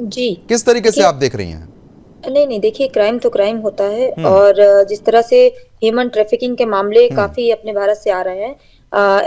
[SPEAKER 7] जी,
[SPEAKER 1] किस तरीके से आप देख रही हैं?
[SPEAKER 7] नहीं, देखिए, क्राइम तो क्राइम होता है और जिस तरह से ह्यूमन ट्रैफिकिंग के मामले काफी अपने भारत से आ रहे हैं,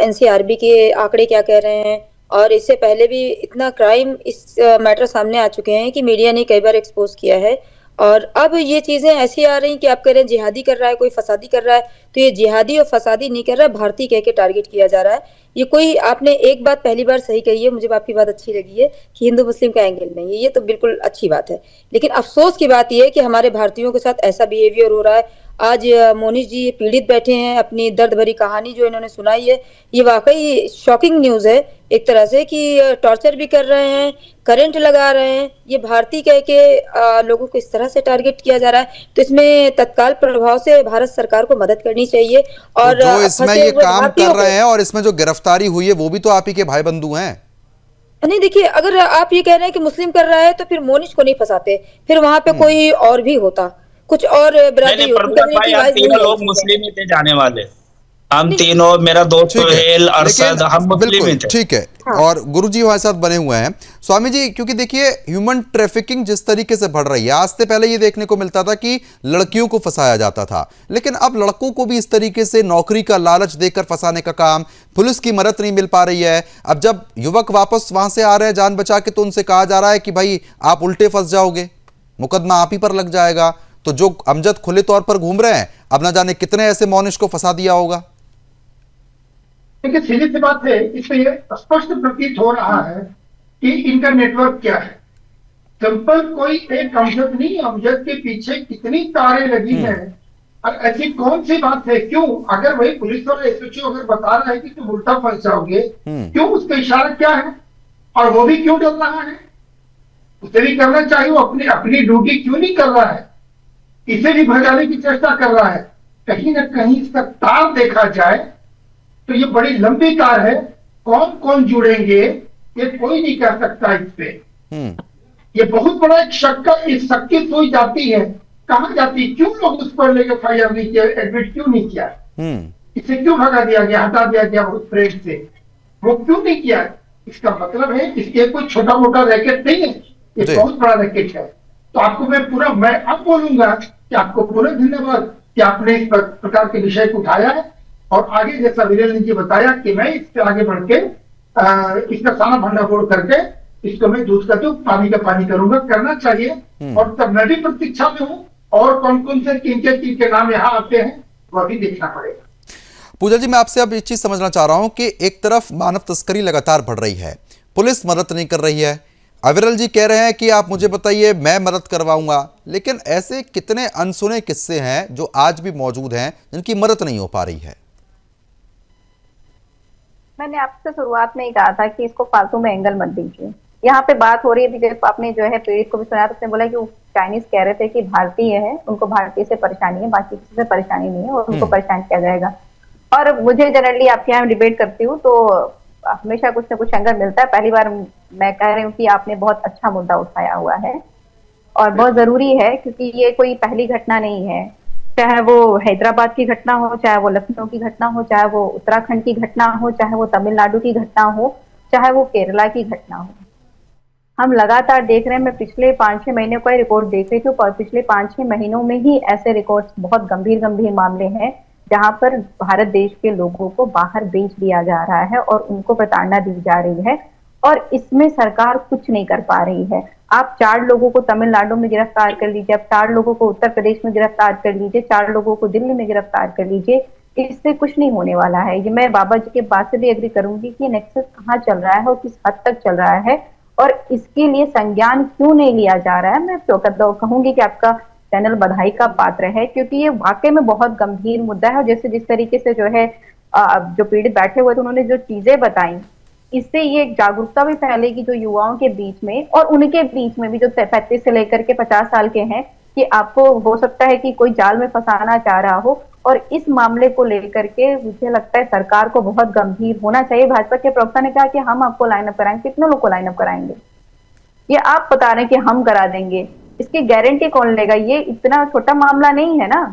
[SPEAKER 7] NCRB के आंकड़े क्या कह रहे हैं, और इससे पहले भी इतना क्राइम इस मैटर सामने आ चुके हैं कि मीडिया ने कई बार एक्सपोज किया है। और अब ये चीजें ऐसी आ रही कि आप कह रहे हैं जिहादी कर रहा है, कोई फसादी कर रहा है, तो ये जिहादी और फसादी नहीं कर रहा है, भारतीय कह के टारगेट किया जा रहा है। ये कोई, आपने एक बात पहली बार सही कही है, मुझे आपकी बात अच्छी लगी है कि हिंदू मुस्लिम का एंगल नहीं है, ये तो बिल्कुल अच्छी बात है। लेकिन अफसोस की बात यह है कि हमारे भारतीयों के साथ ऐसा बिहेवियर हो रहा है। आज मोनिश जी पीड़ित बैठे हैं, अपनी दर्द भरी कहानी जो इन्होंने सुनाई है, ये वाकई शॉकिंग न्यूज है एक तरह से कि टॉर्चर भी कर रहे हैं, करंट लगा रहे हैं। ये भारतीय कह के लोगों को इस तरह से टारगेट किया जा रहा है, तो इसमें तत्काल प्रभाव से भारत सरकार को मदद करनी चाहिए। और
[SPEAKER 1] जो इसमें ये काम कर रहे हैं और इसमें जो गिरफ्तारी हुई है वो भी तो आप ही के भाई बंधु हैं।
[SPEAKER 7] नहीं, देखिए, अगर आप ये कह रहे हैं कि मुस्लिम कर रहा है तो फिर मोनिश को नहीं फंसाते, फिर वहां पे कोई और भी होता, कुछ और बिरादरी
[SPEAKER 6] भाई तीनों लोग मुस्लिम ही थे जाने वाले, हम तीनों, मेरा दोस्त सोहेल, अरशद, हम मुस्लिम ही थे।
[SPEAKER 1] ठीक है। हाँ। और गुरुजी हमारे साथ बने हुए हैं। स्वामी जी, क्योंकि देखिए ह्यूमन ट्रैफिकिंग जिस तरीके से बढ़ रही है, आज से पहले ये देखने को मिलता था कि लड़कियों को फंसाया जाता था, लेकिन अब लड़कों को भी इस तरीके से नौकरी का लालच देकर फंसाने का काम, पुलिस की मदद नहीं मिल पा रही है। अब जब युवक वापस वहां से आ रहे हैं जान बचा के, तो उनसे कहा जा रहा है कि भाई आप उल्टे फंस जाओगे, मुकदमा आप ही पर लग जाएगा। तो जो अमजद खुले तौर पर घूम रहे हैं, अब ना जाने कितने ऐसे मोनिश को फंसा दिया होगा।
[SPEAKER 5] देखिए, सीधी सी बात है, इससे ये स्पष्ट प्रतीत हो रहा है कि इनका नेटवर्क क्या है। सिंपल कोई एक अमजद नहीं, अमजद के पीछे कितनी तारें लगी हैं, और ऐसी कौन सी बात है, क्यों अगर वही पुलिस और एसओजी अगर बता रहा है कि तुम उल्टा फंस जाओगे, क्यों उसका इशारा क्या है, और वो भी क्यों डर रहा है? उसे भी करना चाहिए, वो अपनी ड्यूटी क्यों नहीं कर रहा है? इसे भी भगाने की चेष्टा कर रहा है। कहीं ना कहीं इसका तार देखा जाए तो ये बड़ी लंबी तार है, कौन कौन जुड़ेंगे ये कोई नहीं कह सकता इस पे। ये बहुत बड़ा एक शक की सोई जाती है, कहां जाती, क्यों लोग उस पर लेकर फायर नहीं किया, एडमिट क्यों नहीं किया, इसे क्यों भगा दिया गया, हटा दिया गया उस फ्रेंड से, वो क्यों नहीं किया? इसका मतलब है इसके कोई छोटा मोटा रैकेट नहीं है, ये बहुत बड़ा रैकेट है। तो आपको मैं अब बोलूंगा कि आपको पूरा धन्यवाद कि आपने इस प्रकार के विषय को उठाया है, और आगे जैसा वीरेंद्र जी बताया कि मैं इससे आगे बढ़ के इसका सारा भंडाफोड़ करके इसको मैं दूध का दूध पानी का पानी करूंगा, करना चाहिए। और तब मैं भी प्रतीक्षा में हूं, और कौन कौन से किनके नाम यहाँ आते हैं वह भी देखना पड़ेगा।
[SPEAKER 1] पूजा जी, मैं आपसे अब एक चीज समझना चाह रहा हूं कि एक तरफ मानव तस्करी लगातार बढ़ रही है, पुलिस मदद नहीं कर रही है, अविरल जी कह रहे हैं कि आप मुझे बताइए मैं मदद करवाऊंगा, लेकिन ऐसे कितने अनसुने किस्से हैं जो आज भी मौजूद हैं जिनकी मदद नहीं हो पा रही है।
[SPEAKER 4] मैंने आपसे शुरुआत में ही कहा था कि इसको फालतू में एंगल मत दीजिए। यहाँ पे बात हो रही थी, जब आपने जो है पीड़ित को भी सुना तो उसने बोला कि वो चाइनीज कह रहे थे कि भारतीय है, उनको भारतीय से परेशानी है, बाकी किसी से परेशानी नहीं है और उनको परेशान किया जाएगा। और मुझे जनरली आपके यहाँ डिबेट करती हूँ तो हमेशा कुछ ना कुछ एंगल मिलता है। पहली बार मैं कह रही हूँ कि आपने बहुत अच्छा मुद्दा उठाया हुआ है और बहुत जरूरी है, क्योंकि ये कोई पहली घटना नहीं है। चाहे वो हैदराबाद की घटना हो, चाहे वो लखनऊ की घटना हो, चाहे वो उत्तराखंड की घटना हो, चाहे वो तमिलनाडु की घटना हो, चाहे वो केरला की घटना हो, हम लगातार देख रहे हैं। मैं पिछले 5-6 महीने का रिकॉर्ड देख रही थी और पिछले 5-6 महीनों में ही ऐसे रिकॉर्ड्स, बहुत गंभीर मामले हैं जहां पर भारत देश के लोगों को बाहर बेच दिया जा रहा है और उनको प्रताड़ना दी जा रही है, और इसमें सरकार कुछ नहीं कर पा रही है। आप 4 लोगों को तमिलनाडु में गिरफ्तार कर लीजिए, आप 4 लोगों को उत्तर प्रदेश में गिरफ्तार कर लीजिए, 4 लोगों को दिल्ली में गिरफ्तार कर लीजिए, इससे कुछ नहीं होने वाला है। ये मैं बाबा जी के बात से भी एग्री करूंगी कि नेक्सस कहाँ चल रहा है और किस हद तक चल रहा है, और इसके लिए संज्ञान क्यों नहीं लिया जा रहा है। मैं कहूंगी कि आपका चैनल बधाई का पात्र है, क्योंकि ये वाकई में बहुत गंभीर मुद्दा है। और जैसे जिस तरीके से जो है जो पीड़ित बैठे हुए थे उन्होंने जो चीजें बताई, इससे ये एक जागरूकता भी फैलेगी जो युवाओं के बीच में और उनके बीच में भी जो 35 से लेकर के 50 साल के हैं, कि आपको हो सकता है कि कोई जाल में फंसाना चाह रहा हो। और इस मामले को लेकर के मुझे लगता है सरकार को बहुत गंभीर होना चाहिए। भाजपा के प्रवक्ता ने कहा कि हम आपको लाइन अप कराएंगे, कितने लोग को लाइन अप कराएंगे, ये आप बता रहे हैं कि हम करा देंगे, इसकी गारंटी कौन लेगा? ये इतना छोटा मामला नहीं है ना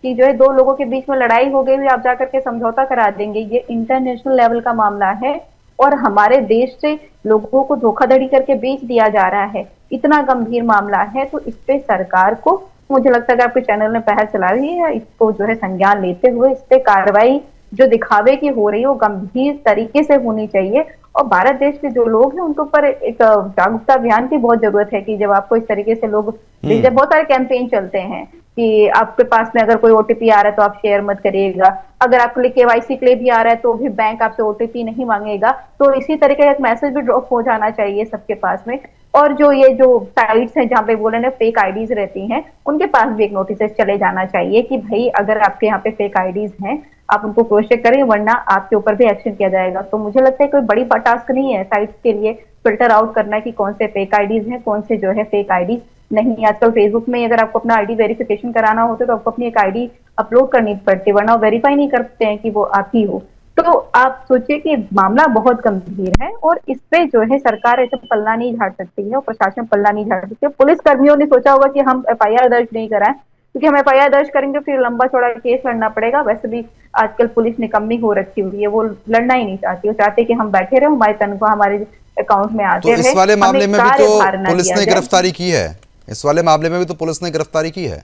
[SPEAKER 4] कि जो है 2 लोगों के बीच में लड़ाई हो गई, आप जाकर के समझौता करा देंगे। ये इंटरनेशनल लेवल का मामला है और हमारे देश से लोगों को धोखाधड़ी करके बेच दिया जा रहा है। इतना गंभीर मामला है, तो इस पे सरकार को, मुझे लगता है कि आपके चैनल ने पहल चला रही है, इसको जो है संज्ञान लेते हुए इस पे कार्रवाई जो दिखावे की हो रही है वो गंभीर तरीके से होनी चाहिए। और भारत देश के जो लोग हैं उनके ऊपर एक जागरूकता अभियान की बहुत जरूरत है कि जब आपको इस तरीके से लोग, बहुत सारे कैंपेन चलते हैं कि आपके पास में अगर कोई ओटीपी आ रहा है तो आप शेयर मत करिएगा, अगर आपके लिए केवाईसी के लिए भी आ रहा है तो भी बैंक आपसे ओटीपी नहीं मांगेगा। तो इसी तरीके का एक मैसेज भी ड्रॉप हो जाना चाहिए सबके पास में। और जो ये जो साइट्स हैं जहाँ पे बोले ना फेक आईडीज रहती हैं, उनके पास भी एक नोटिस चले जाना चाहिए कि भाई अगर आपके यहाँ पे फेक आईडीज हैं आप उनको क्रॉस चेक करें, वरना आपके ऊपर भी एक्शन किया जाएगा। तो मुझे लगता है कोई बड़ी टास्क नहीं है साइट्स के लिए फिल्टर आउट करना कि कौन से फेक आईडीज हैं, कौन से जो है फेक आईडीज नहीं। आजकल फेसबुक में अगर आपको अपना आईडी वेरिफिकेशन कराना होता है तो आपको अपनी एक आईडी अपलोड करनी पड़ती है, वरना वेरीफाई नहीं करते हैं कि वो आप ही हो। तो आप सोचिए कि मामला बहुत गंभीर है और इस पे जो है सरकार ऐसे पल्ला नहीं झाड़ सकती है और प्रशासन पल्ला नहीं झाड़ सकती है। पुलिस कर्मियों ने सोचा होगा कि हम एफआईआर दर्ज नहीं कराएं, क्योंकि हम एफआईआर दर्ज करेंगे फिर लंबा चौड़ा केस लड़ना पड़ेगा। वैसे भी आजकल पुलिस निकम्मी हो रखी हुई है, वो लड़ना ही नहीं चाहती, वो चाहते कि हम बैठे रहे, हमारी तनख्वाह हमारे अकाउंट में आते रहे।
[SPEAKER 1] तो इस वाले मामले में भी तो पुलिस ने
[SPEAKER 4] जाए।
[SPEAKER 1] गिरफ्तारी की है, इस वाले मामले में भी तो पुलिस ने गिरफ्तारी की है।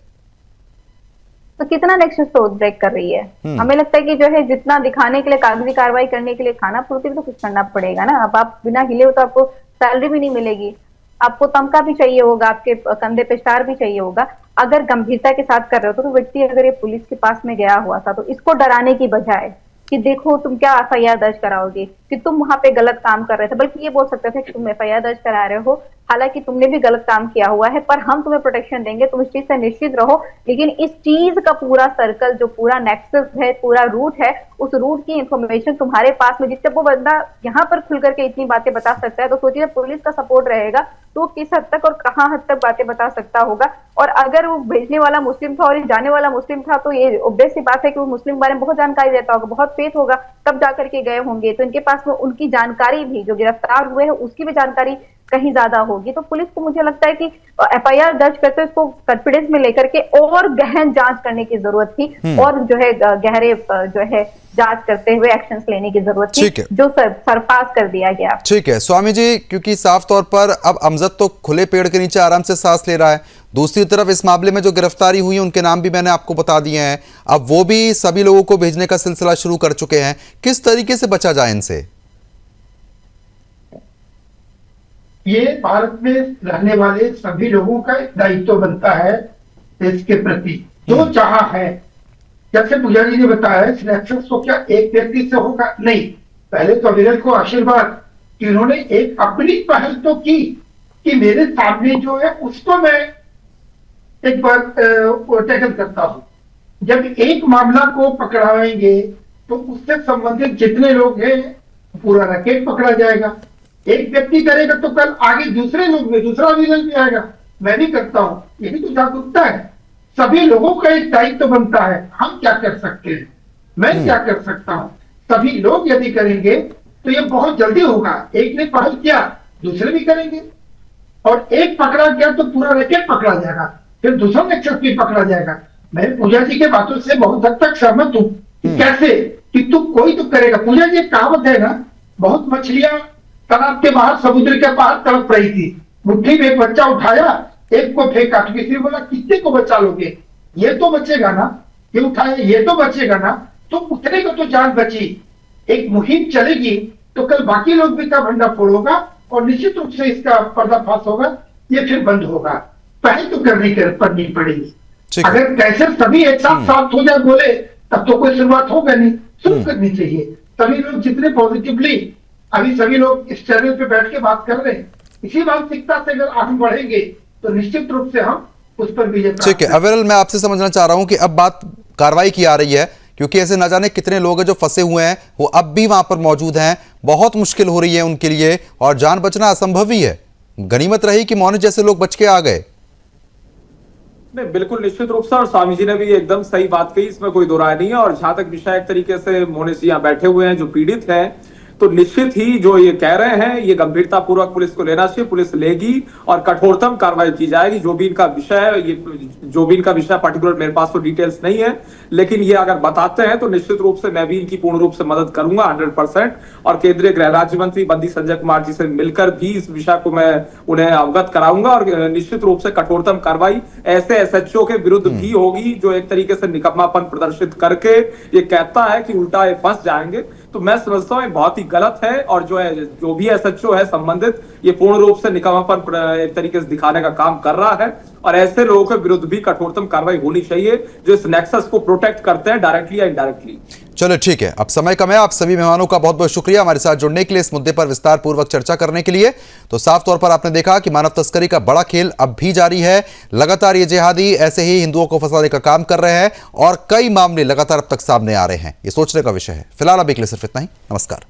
[SPEAKER 4] तो कितना नेक्सस तो ब्रेक कर रही है। हमें लगता है कि जो है जितना दिखाने के लिए, कागजी कार्रवाई करने के लिए खाना पूर्ति भी तो कुछ करना पड़ेगा ना। अब आप बिना हिले हो तो आपको सैलरी भी नहीं मिलेगी, आपको तमका भी चाहिए होगा, आपके कंधे पे स्टार भी चाहिए होगा। अगर गंभीरता के साथ कर रहे हो तो व्यक्ति अगर ये पुलिस के पास में गया हुआ था तो इसको डराने की बजाय कि देखो तुम क्या एफआईआर दर्ज कराओगे कि तुम वहां पे गलत काम कर रहे थे, बल्कि ये बोल सकते थे कि तुम एफआईआर दर्ज करा रहे हो, हालांकि तुमने भी गलत काम किया हुआ है, पर हम तुम्हें प्रोटेक्शन देंगे, तुम इस चीज से निश्चित रहो। लेकिन इस चीज का पूरा सर्कल, जो पूरा नेक्सस है, पूरा रूट है, उस रूट की इंफॉर्मेशन तुम्हारे पास में, जिससे वो बंदा यहाँ पर खुल करके इतनी बातें बता सकता है, तो सोचिए पुलिस का सपोर्ट रहेगा तो किस हद तक और कहाँ हद तक बातें बता सकता होगा। और अगर वो भेजने वाला मुस्लिम था और ये जाने वाला मुस्लिम था तो ये ऑब्वियस सी बात है कि वो मुस्लिम के बारे में बहुत जानकारी देता होगा, बहुत फेथ होगा, तब जाकर के गए होंगे। तो इनके पास में उनकी जानकारी भी, जो गिरफ्तार हुए हैं उसकी भी जानकारी कहीं ज्यादा होगी। तो पुलिस को मुझे लगता है कि एफआईआर दर्ज करते इसको कॉन्फिडेंस में लेकर के और गहन जांच करने की जरूरत थी और जो है गहरे जो है जांच करते हुए एक्शंस लेने की जरूरत थी, जो सरपास कर दिया गया।
[SPEAKER 1] ठीक है स्वामी जी, क्योंकि साफ तौर पर अब अमजद तो खुले पेड़ के नीचे आराम से सांस ले रहा है, दूसरी तरफ इस मामले में जो गिरफ्तारी हुई है उनके नाम भी मैंने आपको बता दिए हैं, अब वो भी सभी लोगों को भेजने का सिलसिला शुरू कर चुके हैं। किस तरीके से बचा जाए इनसे?
[SPEAKER 5] ये भारत में रहने वाले सभी लोगों का एक दायित्व बनता है देश के प्रति, जो चाहा है। जैसे पूजा जी ने बताया सिलेक्शन तो क्या एक व्यक्ति से होगा? नहीं, पहले तो अविरल को आशीर्वाद कि उन्होंने एक अपनी पहल तो की कि मेरे सामने जो है उसको मैं एक बार टैकल करता हूं। जब एक मामला को पकड़ाएंगे तो उससे संबंधित जितने लोग हैं पूरा रैकेट पकड़ा जाएगा। एक व्यक्ति करेगा तो कल आगे दूसरे लोग में दूसरा अविरल भी आएगा, मैं भी करता हूं। यही तो जागरूकता है, सभी लोगों का एक दायित्व बनता है। हम क्या कर सकते हैं, मैं क्या कर सकता हूं, सभी लोग यदि करेंगे तो ये बहुत जल्दी होगा। एक ने पहल किया दूसरे भी करेंगे, और एक पकड़ा गया तो पूरा रैकेट पकड़ा जाएगा, फिर दूसरा नेक्सस भी पकड़ा जाएगा। मैं पूजा जी के बातों से बहुत हद तक सहमत हूं कि कैसे कि तू कोई तो करेगा। पूजा जी एक कहावत है ना, बहुत मछलियां तालाब के बाहर समुद्र के पार तड़प रही थी, मुट्ठी में एक बच्चा उठाया, एक को फेंका, तो किसी ने बोला कितने को बचा लोगे, ये तो बचेगा ना, ये उठाया ये तो बचेगा ना, तो उतने को तो जान बची। एक मुहिम चलेगी तो कल बाकी लोग भी का भंडा फोड़ोगा और निश्चित रूप से इसका पर्दाफाश होगा, ये फिर बंद होगा। पहल तो करनी पड़ेगी। अगर कैसे सभी एक साथ हो जाए बोले तब तो कोई शुरुआत होगा नहीं, शुरू करनी चाहिए। सभी लोग जितने पॉजिटिवली अभी सभी लोग इस चैनल पे बैठ के बात कर रहे हैं, इसी मानसिकता से अगर आगे बढ़ेंगे तो निश्चित रूप से हम उस पर विजय।
[SPEAKER 1] ठीक है अविरल, मैं आपसे समझना चाह रहा हूं कि अब बात कार्रवाई की आ रही है, क्योंकि ऐसे न जाने कितने लोग हैं जो फंसे हुए हैं, वो अब भी वहां पर मौजूद हैं, बहुत मुश्किल हो रही है उनके लिए और जान बचना असंभव ही है। गनीमत रही कि मोनिश जैसे लोग बच के आ गए।
[SPEAKER 3] नहीं, बिल्कुल निश्चित रूप से, और स्वामी जी ने भी एकदम सही बात कही, इसमें कोई दो राय नहीं है। और जहां तक विषय एक तरीके से मोनिश जी यहाँ बैठे हुए हैं जो पीड़ित हैं, तो निश्चित ही जो ये कह रहे हैं ये गंभीरता पूर्वक पुलिस को लेना चाहिए, पुलिस लेगी और कठोरतम कार्रवाई की जाएगी। जो भी इनका विषय है, ये जो भी इनका विषय पर्टिकुलर मेरे पास तो डिटेल्स नहीं है, लेकिन ये अगर बताते हैं तो निश्चित रूप से मैं भी इनकी पूर्ण रूप से मदद करूंगा 100%। और केंद्रीय गृह राज्य मंत्री बंदी संजय कुमार जी से मिलकर भी इस विषय को मैं उन्हें अवगत कराऊंगा और निश्चित रूप से कठोरतम कार्रवाई ऐसे एसएचओ के विरुद्ध भी होगी जो एक तरीके से निकम्मापन प्रदर्शित करके ये कहता है कि उल्टा ये फंस जाएंगे। तो मैं समझता हूँ बहुत ही गलत है, और जो भी एसएचओ है संबंधित, ये पूर्ण रूप से निकम्मापन एक तरीके से दिखाने का काम कर रहा है। और ऐसे लोगों के विरुद्ध भी कठोरतम कार्रवाई होनी चाहिए जो इस नेक्सस को प्रोटेक्ट करते हैं डायरेक्टली या इनडायरेक्टली।
[SPEAKER 1] चलो ठीक है, अब समय कम है। आप सभी मेहमानों का बहुत बहुत शुक्रिया हमारे साथ जुड़ने के लिए, इस मुद्दे पर विस्तार पूर्वक चर्चा करने के लिए। तो साफ तौर पर आपने देखा कि मानव तस्करी का बड़ा खेल अब भी जारी है। लगातार ये जिहादी ऐसे ही हिंदुओं को फंसाने का काम कर रहे हैं और कई मामले लगातार अब तक सामने आ रहे हैं। ये सोचने का विषय है। फिलहाल अभी के लिए सिर्फ इतना ही। नमस्कार।